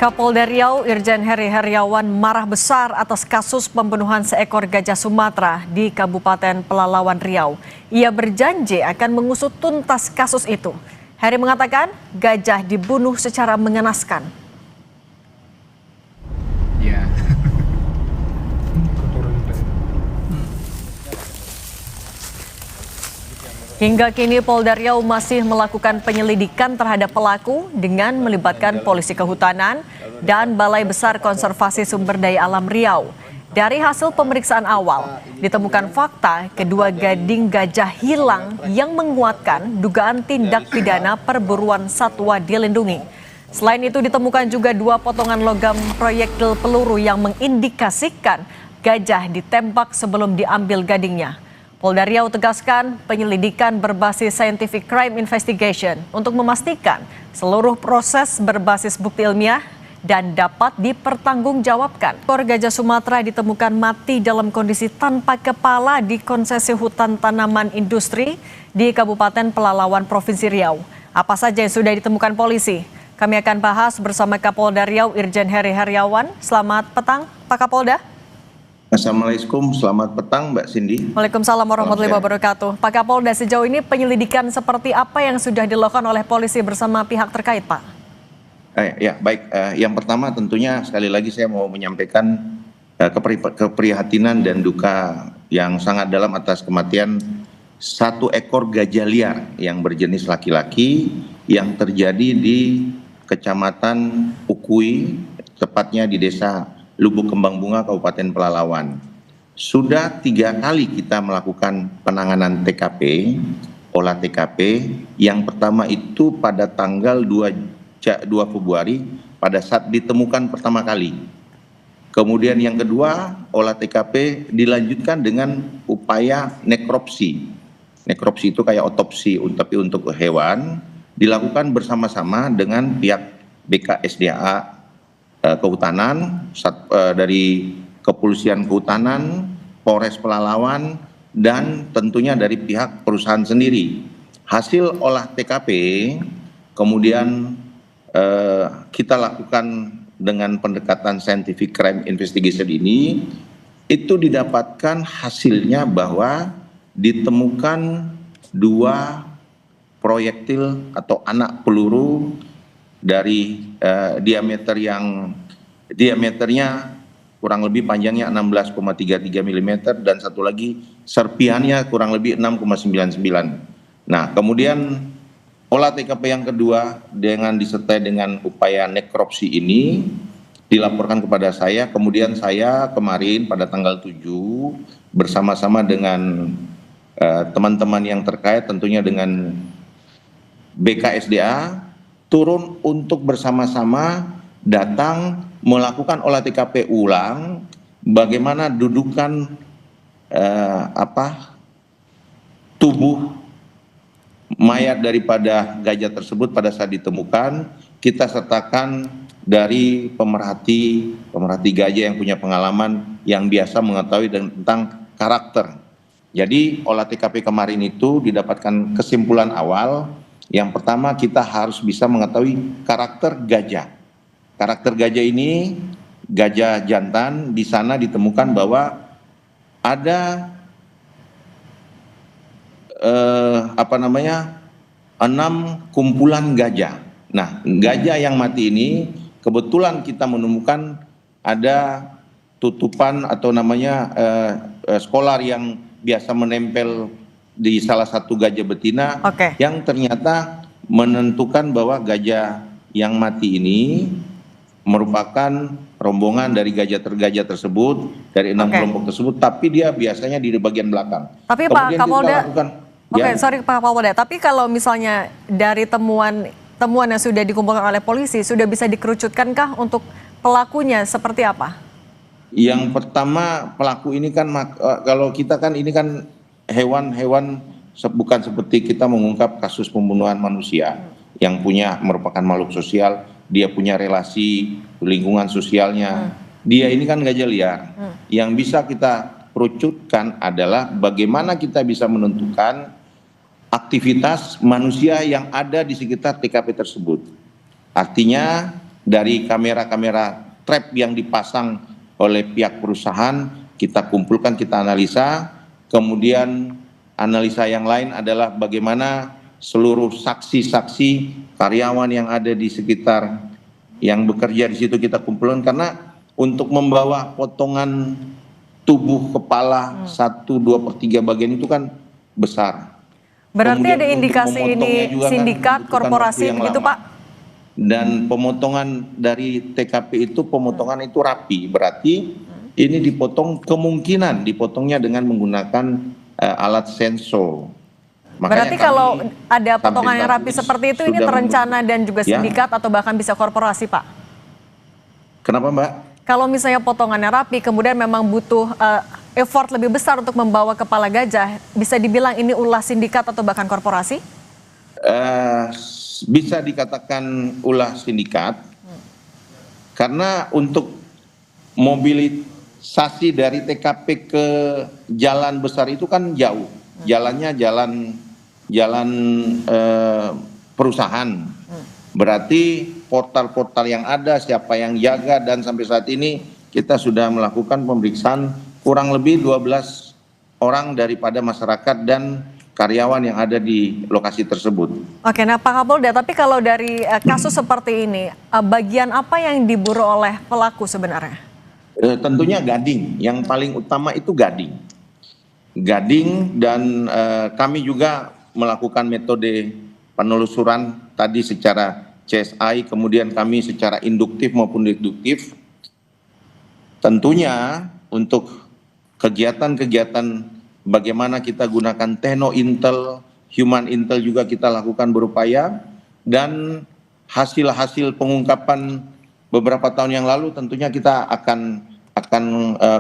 Kapolda Riau Irjen Heri Heriawan marah besar atas kasus pembunuhan seekor gajah Sumatera di Kabupaten Pelalawan Riau. Ia berjanji akan mengusut tuntas kasus itu. Heri mengatakan gajah dibunuh secara mengenaskan. Ya. Hingga kini Polda Riau masih melakukan penyelidikan terhadap pelaku dengan melibatkan polisi kehutanan dan Balai Besar Konservasi Sumber Daya Alam Riau. Dari hasil pemeriksaan awal, ditemukan fakta kedua gading gajah hilang yang menguatkan dugaan tindak pidana perburuan satwa dilindungi. Selain itu ditemukan juga 2 potongan logam proyektil peluru yang mengindikasikan gajah ditembak sebelum diambil gadingnya. Polda Riau tegaskan penyelidikan berbasis scientific crime investigation untuk memastikan seluruh proses berbasis bukti ilmiah dan dapat dipertanggungjawabkan. Ekor gajah Sumatera ditemukan mati dalam kondisi tanpa kepala di konsesi hutan tanaman industri di Kabupaten Pelalawan, Provinsi Riau. Apa saja yang sudah ditemukan polisi? Kami akan bahas bersama Kapolda Riau Irjen Heri Heriawan. Selamat petang, Pak Kapolda. Assalamualaikum, selamat petang Mbak Cindy. Waalaikumsalam warahmatullahi wabarakatuh. Pak Kapolda, sejauh ini penyelidikan seperti apa yang sudah dilakukan oleh polisi bersama pihak terkait, Pak? Ya, baik. Yang pertama tentunya sekali lagi saya mau menyampaikan keprihatinan dan duka yang sangat dalam atas kematian 1 ekor gajah liar yang berjenis laki-laki yang terjadi di Kecamatan Ukui, tepatnya di Desa Lubuk Kembang Bunga, Kabupaten Pelalawan. Sudah 3 kali kita melakukan penanganan TKP, olah TKP. Yang pertama itu pada tanggal 2 Februari pada saat ditemukan pertama kali. Kemudian yang kedua, olah TKP dilanjutkan dengan upaya nekropsi. Nekropsi itu kayak otopsi tapi untuk hewan, dilakukan bersama-sama dengan pihak BKSDA Kehutanan, dari Kepolisian Kehutanan, Polres Pelalawan, dan tentunya dari pihak perusahaan sendiri. Hasil olah TKP kemudian kita lakukan dengan pendekatan scientific crime investigation ini, itu didapatkan hasilnya bahwa ditemukan 2 proyektil atau anak peluru dari diameternya kurang lebih panjangnya 16,33 mm dan satu lagi serpihannya kurang lebih 6,99. Nah, kemudian olah TKP yang kedua dengan disertai dengan upaya nekropsi ini dilaporkan kepada saya. Kemudian saya kemarin pada tanggal 7 bersama-sama dengan teman-teman yang terkait tentunya dengan BKSDA turun untuk bersama-sama datang melakukan olah TKP ulang bagaimana dudukan tubuh mayat daripada gajah tersebut pada saat ditemukan. Kita sertakan dari pemerhati gajah yang punya pengalaman yang biasa mengetahui tentang karakter. Jadi olah TKP kemarin itu didapatkan kesimpulan awal. Yang pertama kita harus bisa mengetahui karakter gajah. Karakter gajah ini gajah jantan, di sana ditemukan bahwa ada 6 kumpulan gajah. Nah, gajah yang mati ini kebetulan kita menemukan ada tutupan atau namanya skolar yang biasa menempel di salah satu gajah betina. Yang ternyata menentukan bahwa gajah yang mati ini merupakan rombongan dari gajah tersebut, dari 6 kelompok tersebut, tapi dia biasanya di bagian belakang. Tapi Pak Kapolda, sorry Pak Kapolda, tapi kalau misalnya dari temuan yang sudah dikumpulkan oleh polisi, sudah bisa dikerucutkankah untuk pelakunya seperti apa? Yang pertama pelaku ini kan, kalau kita kan ini kan hewan bukan seperti kita mengungkap kasus pembunuhan manusia yang merupakan makhluk sosial, dia punya relasi lingkungan sosialnya. Dia ini kan gajah liar. Yang bisa kita kerucutkan adalah bagaimana kita bisa menentukan aktivitas manusia yang ada di sekitar TKP tersebut. Artinya dari kamera-kamera trap yang dipasang oleh pihak perusahaan, kita kumpulkan, kita analisa. Kemudian analisa yang lain adalah bagaimana seluruh saksi-saksi karyawan yang ada di sekitar yang bekerja di situ kita kumpulkan, karena untuk membawa potongan tubuh kepala 1/2/3 bagian itu kan besar. Berarti Kemudian ada untuk indikasi ini memotongnya juga kan sindikat membutuhkan korporasi waktu yang begitu lama. Pak? Dan pemotongan dari TKP itu, pemotongan itu rapi, berarti ini dipotong, kemungkinan dipotongnya dengan menggunakan alat sensor. Berarti Makanya kalau kami ada sampai potongan yang saat rapi ini seperti itu ini sudah terencana dan juga Ya. sindikat atau bahkan bisa korporasi Pak? Kenapa Mbak? Kalau misalnya potongannya rapi kemudian memang butuh effort lebih besar untuk membawa kepala gajah, bisa dibilang ini ulah sindikat atau bahkan korporasi? Bisa dikatakan ulah sindikat, karena untuk mobilisasi dari TKP ke jalan besar itu kan jauh, jalannya jalan perusahaan. Berarti portal-portal yang ada, siapa yang jaga, dan sampai saat ini kita sudah melakukan pemeriksaan kurang lebih 12 orang daripada masyarakat dan karyawan yang ada di lokasi tersebut. Oke, nah Pak Kapolda, tapi kalau dari kasus seperti ini, bagian apa yang diburu oleh pelaku sebenarnya? Tentunya gading, yang paling utama itu gading. Gading, dan kami juga melakukan metode penelusuran tadi secara CSI, kemudian kami secara induktif maupun deduktif. Tentunya untuk kegiatan-kegiatan bagaimana kita gunakan tekno intel, human intel juga kita lakukan berupaya, dan hasil-hasil pengungkapan beberapa tahun yang lalu tentunya kita akan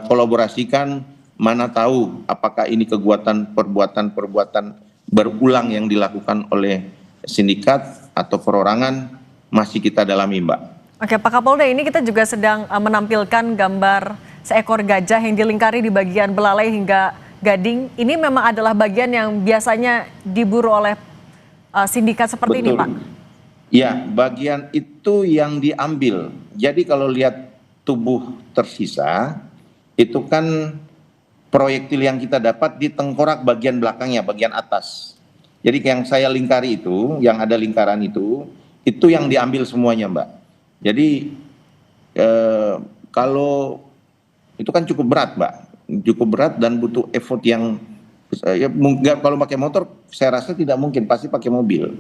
kolaborasikan, mana tahu apakah ini perbuatan berulang yang dilakukan oleh sindikat atau perorangan, masih kita dalami Mbak. Oke Pak Kapolda, ini kita juga sedang menampilkan gambar seekor gajah yang dilingkari di bagian belalai hingga gading. Ini memang adalah bagian yang biasanya diburu oleh sindikat seperti ini Pak? Ya, bagian itu yang diambil. Jadi kalau lihat tubuh tersisa, itu kan proyektil yang kita dapat di tengkorak bagian belakangnya, bagian atas. Jadi yang saya lingkari itu, yang ada lingkaran itu yang diambil semuanya Mbak. Jadi kalau itu kan cukup berat Mbak, cukup berat dan butuh effort yang kalau pakai motor saya rasa tidak mungkin, pasti pakai mobil.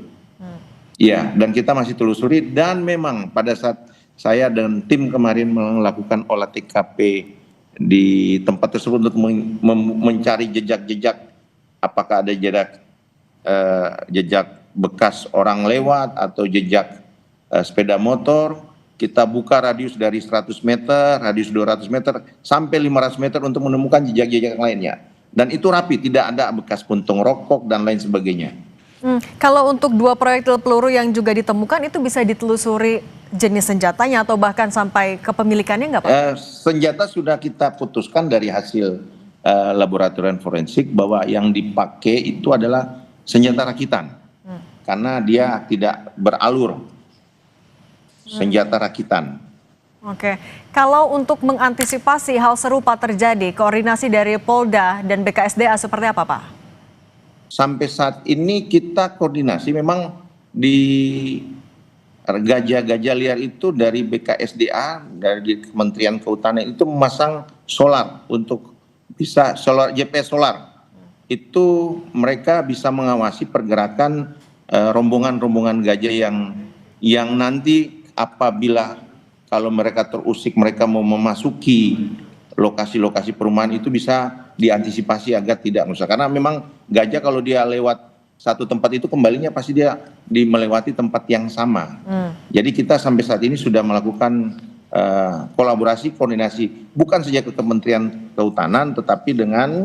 Ya, dan kita masih telusuri, dan memang pada saat saya dan tim kemarin melakukan olah TKP di tempat tersebut untuk mencari jejak-jejak, apakah ada jejak bekas orang lewat atau jejak sepeda motor. Kita buka radius dari 100 meter, radius 200 meter, sampai 500 meter untuk menemukan jejak-jejak lainnya. Dan itu rapi, tidak ada bekas puntung rokok dan lain sebagainya. Kalau untuk 2 proyektil peluru yang juga ditemukan, itu bisa ditelusuri jenis senjatanya atau bahkan sampai kepemilikannya nggak Pak? Senjata sudah kita putuskan dari hasil laboratorium forensik bahwa yang dipakai itu adalah senjata rakitan. Karena dia tidak beralur, senjata rakitan. Oke, kalau untuk mengantisipasi hal serupa terjadi, koordinasi dari Polda dan BKSDA seperti apa Pak? Sampai saat ini kita koordinasi, memang di gajah-gajah liar itu dari BKSDA, dari Kementerian Kehutanan itu memasang solar untuk bisa GPS solar. Itu mereka bisa mengawasi pergerakan rombongan-rombongan gajah yang nanti apabila kalau mereka terusik, mereka mau memasuki lokasi-lokasi perumahan, itu bisa diantisipasi agar tidak rusak. Karena memang gajah kalau dia lewat satu tempat itu kembalinya pasti dia melewati tempat yang sama. Jadi kita sampai saat ini sudah melakukan kolaborasi, koordinasi, bukan saja ke Kementerian Kehutanan, tetapi dengan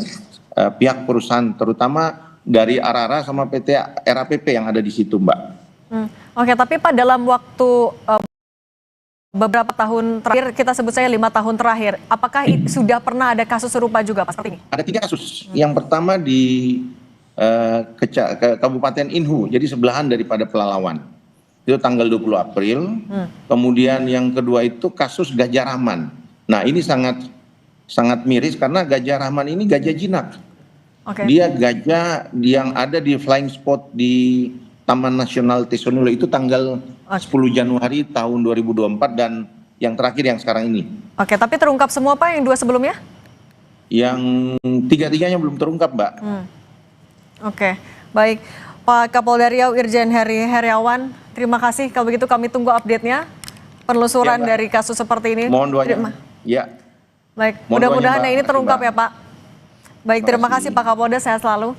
pihak perusahaan, terutama dari Arara sama PT RAPP yang ada di situ Mbak. Oke, tapi Pak, dalam waktu beberapa tahun terakhir, kita sebut saya 5 tahun terakhir, apakah sudah pernah ada kasus serupa juga Pak seperti ini? Ada 3 kasus. Yang pertama di Kabupaten Inhu, jadi sebelahan daripada Pelalawan. itu tanggal 20 April. Kemudian yang kedua itu kasus Gajah Rahman. Nah ini sangat miris karena Gajah Rahman ini gajah jinak. Dia gajah yang ada di flying spot di Taman Nasional Tesonilo itu tanggal 10 Januari tahun 2024 dan yang terakhir yang sekarang ini. Oke, tapi terungkap semua Pak yang 2 sebelumnya? Yang 3-tiganya belum terungkap, Mbak. Oke, baik. Pak Kapolda Riau Irjen Heri Heriawan, terima kasih. Kalau begitu kami tunggu update-nya, penelusuran dari kasus seperti ini. Mohon doanya. Ya. Baik, mudah-mudahan ini terungkap ya Pak. Baik, terima kasih Pak Kapolda, sehat selalu.